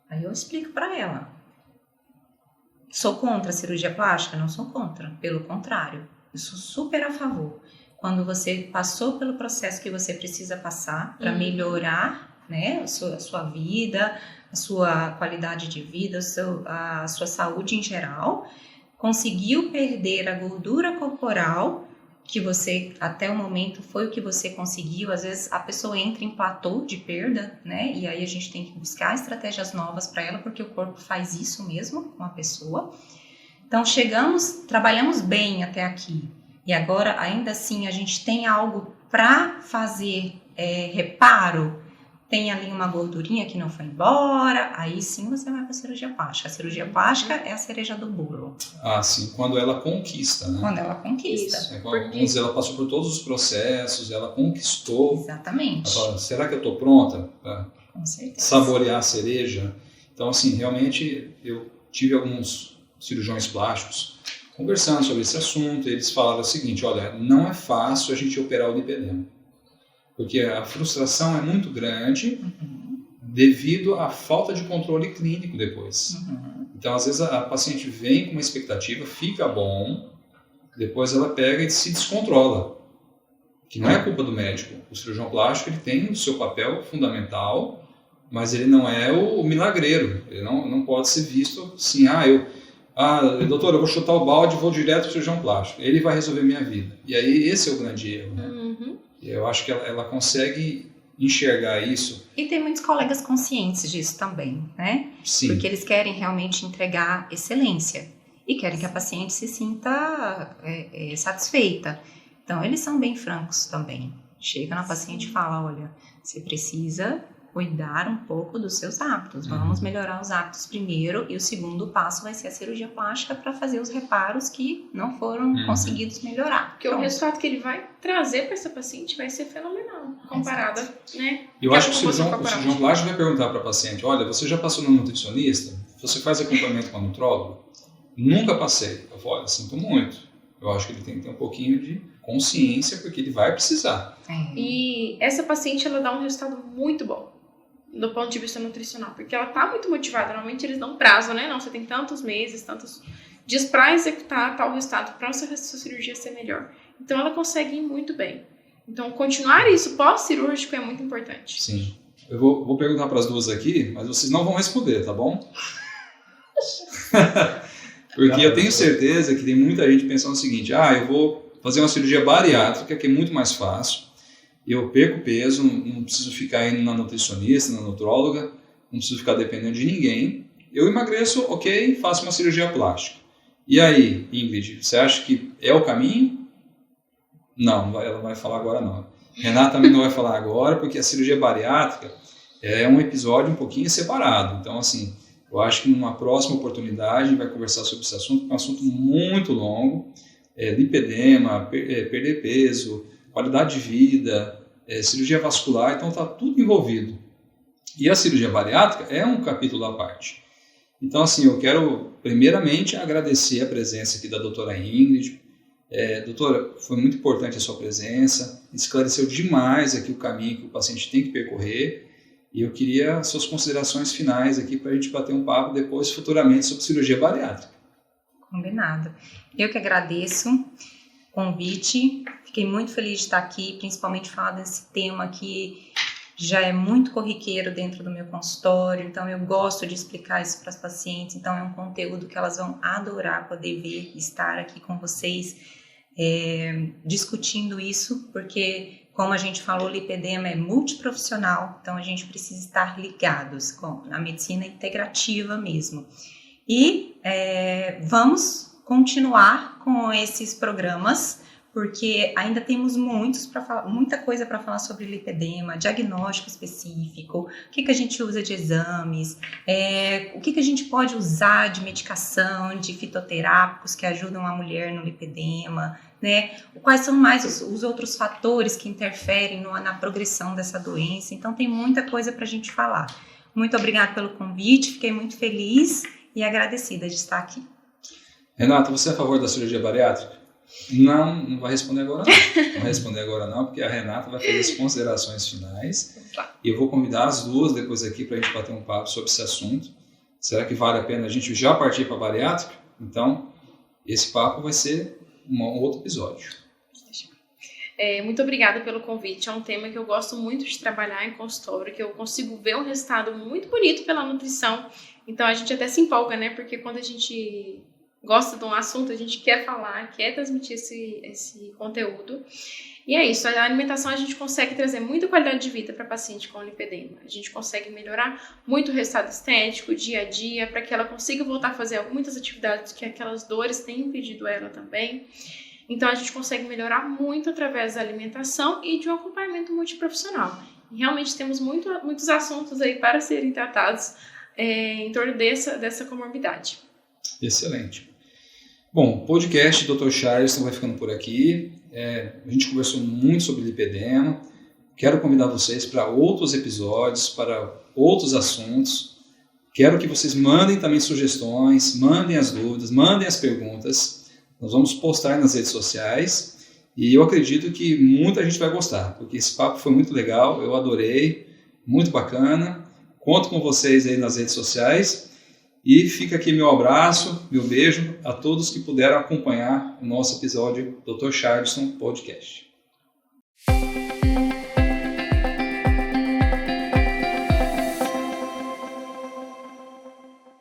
Aí eu explico para ela. Sou contra a cirurgia plástica? Não sou contra. Pelo contrário, eu sou super a favor. Quando você passou pelo processo que você precisa passar para melhorar, né, a sua vida, a sua qualidade de vida, a sua saúde em geral, conseguiu perder a gordura corporal, que você, até o momento, foi o que você conseguiu. Às vezes a pessoa entra em platô de perda, né? E aí a gente tem que buscar estratégias novas para ela, porque o corpo faz isso mesmo com a pessoa. Então trabalhamos bem até aqui. E agora, ainda assim, a gente tem algo para fazer reparo. Tem ali uma gordurinha que não foi embora, aí sim você vai para a cirurgia plástica. A cirurgia plástica é a cereja do bolo. Ah, sim, quando ela conquista, né? Quando ela conquista. Ela passou por todos os processos, ela conquistou. Exatamente. Ela fala, será que eu estou pronta para saborear a cereja? Então, assim, realmente eu tive alguns cirurgiões plásticos conversando sobre esse assunto, e eles falaram o seguinte, olha, não é fácil a gente operar o lipedema. Porque a frustração é muito grande devido à falta de controle clínico depois. Então, às vezes, a paciente vem com uma expectativa, fica bom, depois ela pega e se descontrola. Que não é culpa do médico. O cirurgião plástico ele tem o seu papel fundamental, mas ele não é o milagreiro. Ele não pode ser visto assim, doutor, eu vou chutar o balde e vou direto para o cirurgião plástico. Ele vai resolver minha vida. E aí esse é o grande erro, né? Uhum. Eu acho que ela consegue enxergar isso. E tem muitos colegas conscientes disso também, né? Sim. Porque eles querem realmente entregar excelência e querem que a paciente se sinta satisfeita. Então, eles são bem francos também. Chega na paciente e fala, olha, você precisa cuidar um pouco dos seus hábitos. Vamos melhorar os hábitos primeiro e o segundo passo vai ser a cirurgia plástica para fazer os reparos que não foram conseguidos melhorar. Porque o resultado que ele vai trazer para essa paciente vai ser fenomenal, comparada, né? Eu acho que o cirurgião plástico vai perguntar para a paciente, olha, você já passou no nutricionista? Você faz acompanhamento com a nutróloga? Nunca passei. Eu falo, olha, sinto muito. Eu acho que ele tem que ter um pouquinho de consciência, porque ele vai precisar. E essa paciente, ela dá um resultado muito bom do ponto de vista nutricional, porque ela tá muito motivada. Normalmente eles dão prazo, né? Não, você tem tantos meses, tantos dias para executar tal resultado, para sua cirurgia ser melhor. Então ela consegue ir muito bem. Então continuar isso pós-cirúrgico é muito importante. Sim. Eu vou perguntar para as duas aqui, mas vocês não vão responder, tá bom? Porque eu tenho certeza que tem muita gente pensando o seguinte, eu vou fazer uma cirurgia bariátrica, que é muito mais fácil, eu perco peso, não preciso ficar indo na nutricionista, na nutróloga, não preciso ficar dependendo de ninguém, eu emagreço, ok, faço uma cirurgia plástica. E aí, Ingrid, você acha que é o caminho? Não, ela vai falar agora não. Renata também não vai falar agora, porque a cirurgia bariátrica é um episódio um pouquinho separado. Então, assim, eu acho que numa próxima oportunidade a gente vai conversar sobre esse assunto, que é um assunto muito longo, lipedema, perder peso, qualidade de vida, cirurgia vascular, então está tudo envolvido. E a cirurgia bariátrica é um capítulo à parte. Então, assim, eu quero primeiramente agradecer a presença aqui da doutora Ingrid. Doutora, foi muito importante a sua presença, esclareceu demais aqui o caminho que o paciente tem que percorrer, e eu queria suas considerações finais aqui para a gente bater um papo depois, futuramente, sobre cirurgia bariátrica. Combinado. Eu que agradeço o convite, fiquei muito feliz de estar aqui, principalmente falar desse tema que já é muito corriqueiro dentro do meu consultório, então eu gosto de explicar isso para as pacientes, então é um conteúdo que elas vão adorar poder ver, estar aqui com vocês, discutindo isso, porque, como a gente falou, o lipedema é multiprofissional, então a gente precisa estar ligados na medicina integrativa mesmo. E vamos continuar com esses programas, porque ainda temos muita coisa para falar sobre lipedema, diagnóstico específico, o que a gente usa de exames, o que a gente pode usar de medicação, de fitoterápicos que ajudam a mulher no lipedema, né? Quais são mais os outros fatores que interferem na progressão dessa doença. Então tem muita coisa para a gente falar. Muito obrigada pelo convite, fiquei muito feliz e agradecida de estar aqui. Renata, você é a favor da cirurgia bariátrica? Não vai responder agora não. Não vai responder agora não, porque a Renata vai fazer as considerações finais. E eu vou convidar as duas depois aqui para a gente bater um papo sobre esse assunto. Será que vale a pena a gente já partir para a bariátrica? Então, esse papo vai ser um outro episódio. Muito obrigada pelo convite. É um tema que eu gosto muito de trabalhar em consultório, que eu consigo ver um resultado muito bonito pela nutrição. Então, a gente até se empolga, né? Porque quando a gente gosta de um assunto, a gente quer falar, quer transmitir esse conteúdo. E é isso, a alimentação a gente consegue trazer muita qualidade de vida para paciente com lipedema. A gente consegue melhorar muito o resultado estético, dia a dia, para que ela consiga voltar a fazer muitas atividades que aquelas dores têm impedido ela também. Então, a gente consegue melhorar muito através da alimentação e de um acompanhamento multiprofissional. E realmente temos muitos assuntos aí para serem tratados em torno dessa comorbidade. Excelente. Bom, o podcast Dr. Charles vai ficando por aqui. A gente conversou muito sobre lipedema. Quero convidar vocês para outros episódios, para outros assuntos. Quero que vocês mandem também sugestões, mandem as dúvidas, mandem as perguntas. Nós vamos postar nas redes sociais e eu acredito que muita gente vai gostar, porque esse papo foi muito legal, eu adorei, muito bacana. Conto com vocês aí nas redes sociais. E fica aqui meu abraço, meu beijo a todos que puderam acompanhar o nosso episódio Dr. Charleston Podcast.